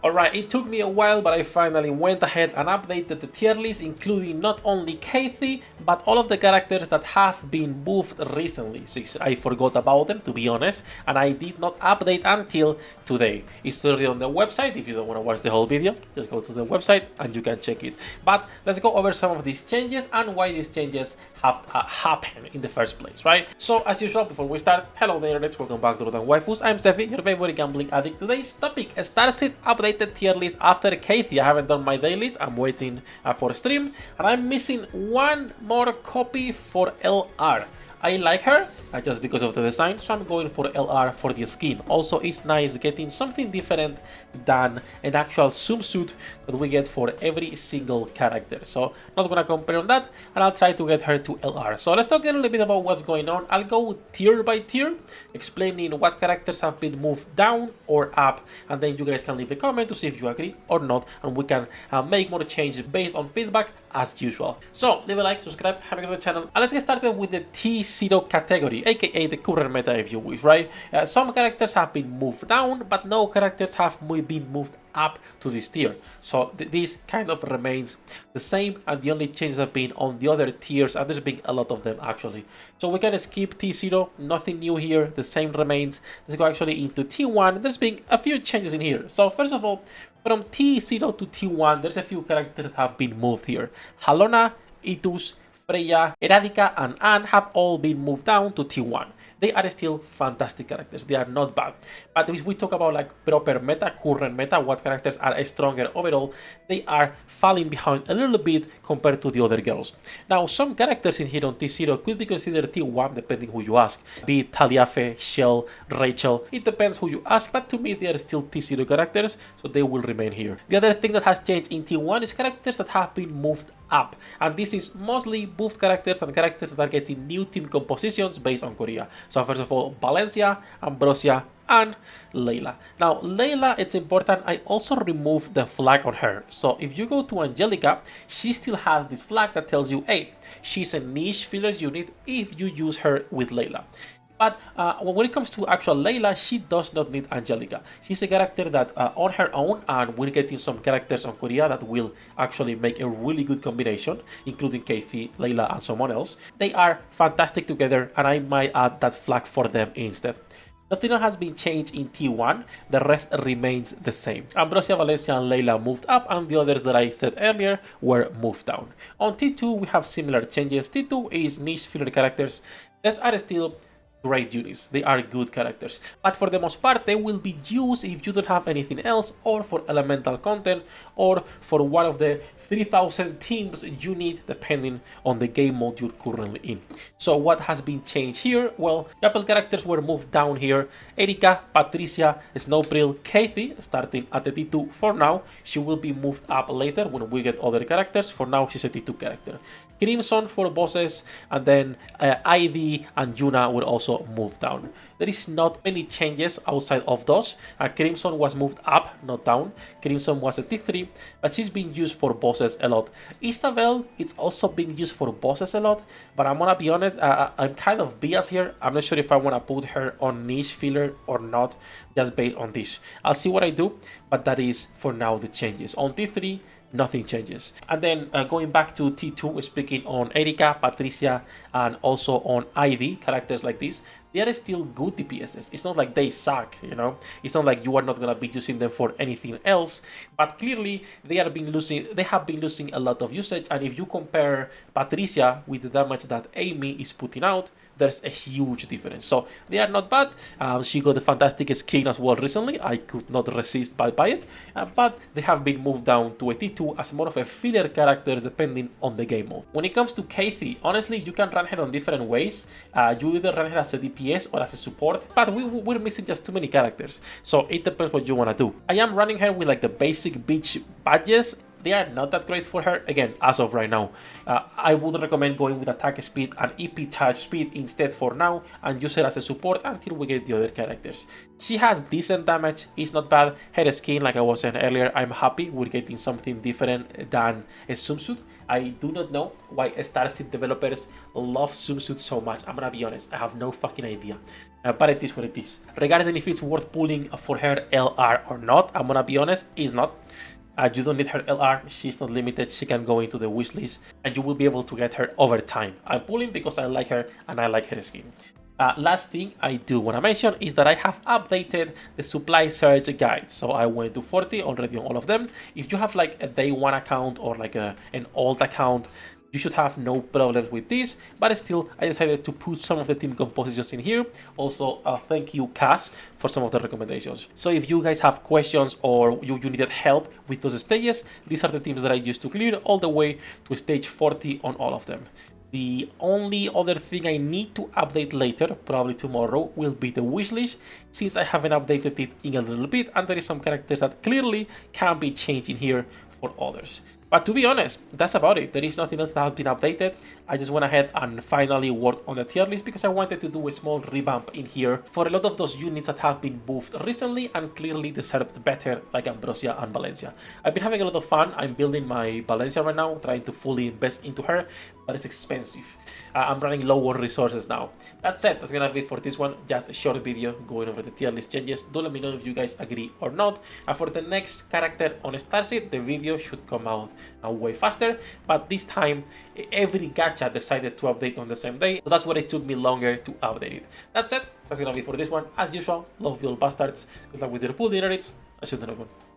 Alright, it took me a while, but I finally went ahead and updated the tier list, including not only Cathy, but all of the characters that have been buffed recently, since I forgot about them, to be honest, and I did not update until today. It's already on the website. If you don't want to watch the whole video, just go to the website and you can check it. But let's go over some of these changes and why these changes have happened in the first place, right? So as usual, before we start, hello there, let's welcome back to Waifus. I'm Sefhi, your favorite gambling addict. Today's topic, STARSEED updated tier list after Cathy. I haven't done my dailies, I'm waiting for stream, and I'm missing one more copy for LR. I like her just because of the design, so I'm going for LR for the skin. Also, it's nice getting something different than an actual swimsuit that we get for every single character. So not gonna compare on that, and I'll try to get her to LR. So let's talk a little bit about what's going on. I'll go tier by tier, explaining what characters have been moved down or up, and then you guys can leave a comment to see if you agree or not, and we can make more changes based on feedback as usual. So leave a like, subscribe, have a look at the channel, and let's get started with the T0 category, aka the current meta if you wish, right? Some characters have been moved down, but no characters have been moved up to this tier. So this kind of remains the same, and the only changes have been on the other tiers, and there's been a lot of them actually. So we can skip T0, nothing new here, the same remains. Let's go actually into T1. There's been a few changes in here. So first of all, from T0 to T1, there's a few characters that have been moved here. Halona, Itus, Freya, Eradica, and Anne have all been moved down to T1. They are still fantastic characters, they are not bad. But if we talk about like proper meta, current meta, what characters are stronger overall, they are falling behind a little bit compared to the other girls. Now, some characters in here on T0 could be considered T1 depending who you ask. Be it Taliafe, Shell, Rachel, it depends who you ask, but to me they are still T0 characters, so they will remain here. The other thing that has changed in T1 is characters that have been moved up, and this is mostly buffed characters and characters that are getting new team compositions based on Korea. So first of all, Valencia, Ambrosia, and Layla. Now Layla, it's important, I also removed the flag on her. So if you go to Angelica, she still has this flag that tells you, hey, she's a niche filler unit if you use her with Layla. But when it comes to actual Layla, she does not need Angelica. She's a character that on her own, and we're getting some characters on Korea that will actually make a really good combination, including Cathy, Layla, and someone else. They are fantastic together, and I might add that flag for them instead. Nothing has been changed in T1, the rest remains the same. Ambrosia, Valencia, and Layla moved up, and the others that I said earlier were moved down. On T2, we have similar changes. T2 is niche filler characters. These are still great units, they are good characters, but for the most part they will be used if you don't have anything else, or for elemental content, or for one of the 3000 teams you need depending on the game mode you're currently in. So what has been changed here? Well, a couple characters were moved down here. Erika, Patricia, Snowprill, Cathy starting at the T2 for now. She will be moved up later when we get other characters. For now she's a T2 character. Crimson for bosses, and then Ivy and Yuna will also move down. There is not many changes outside of those. Crimson was moved up, not down. Crimson was a T3, but she's being used for bosses a lot. Isabel, it's also being used for bosses a lot, but I'm gonna be honest, I'm kind of biased here. I'm not sure if I wanna put her on niche filler or not, just based on this. I'll see what I do, but that is for now the changes. On T3, nothing changes. And then going back to T2, speaking on Erika, Patricia, and also on Ivy, characters like this, they are still good DPSs. It's not like they suck, you know. It's not like you are not gonna be using them for anything else. But clearly, they have been losing a lot of usage. And if you compare Patricia with the damage that Amy is putting out, there's a huge difference. So they are not bad. She got a fantastic skin as well recently. I could not resist by it. But they have been moved down to a T2 as more of a filler character depending on the game mode. When it comes to Cathy, honestly, you can run her on different ways. You either run her as a DPS or as a support, but we're missing just too many characters. So it depends what you want to do. I am running her with like the basic beach badges. they are not that great for her, again, as of right now. I would recommend going with attack speed and EP charge speed instead for now, and use her as a support until we get the other characters. She has decent damage, it's not bad. Her skin, like I was saying earlier, I'm happy we're getting something different than a swimsuit. I do not know why STARSEED developers love swimsuits so much. I'm gonna be honest, I have no fucking idea. But it is what it is. Regarding if it's worth pulling for her LR or not, I'm gonna be honest, it's not. You don't need her LR, she's not limited, she can go into the wishlist, and you will be able to get her over time. I'm pulling because I like her and I like her skin. Last thing I do want to mention is that I have updated the supply surge guide. So I went to 40 already on all of them. If you have like a day one account or like an old account, you should have no problems with this, but still I decided to put some of the team compositions in here. Also, thank you Cass for some of the recommendations. So if you guys have questions or you needed help with those stages, these are the teams that I used to clear all the way to stage 40 on all of them. The only other thing I need to update later, probably tomorrow, will be the wishlist, since I haven't updated it in a little bit and there is some characters that clearly can be changed in here for others. But to be honest, that's about it. There is nothing else that has been updated. I just went ahead and finally worked on the tier list because I wanted to do a small revamp in here for a lot of those units that have been buffed recently and clearly deserved better, like Ambrosia and Valencia. I've been having a lot of fun. I'm building my Valencia right now, trying to fully invest into her, but it's expensive. I'm running low on resources now. That said, that's gonna be for this one. Just a short video going over the tier list changes. Do let me know if you guys agree or not. And for the next character on STARSEED, the video should come out way faster. But this time, every gacha decided to update on the same day. So that's why it took me longer to update it. That said, that's gonna be for this one. As usual, love you all bastards. Good luck with your pool dinner. I'll see you in the next one.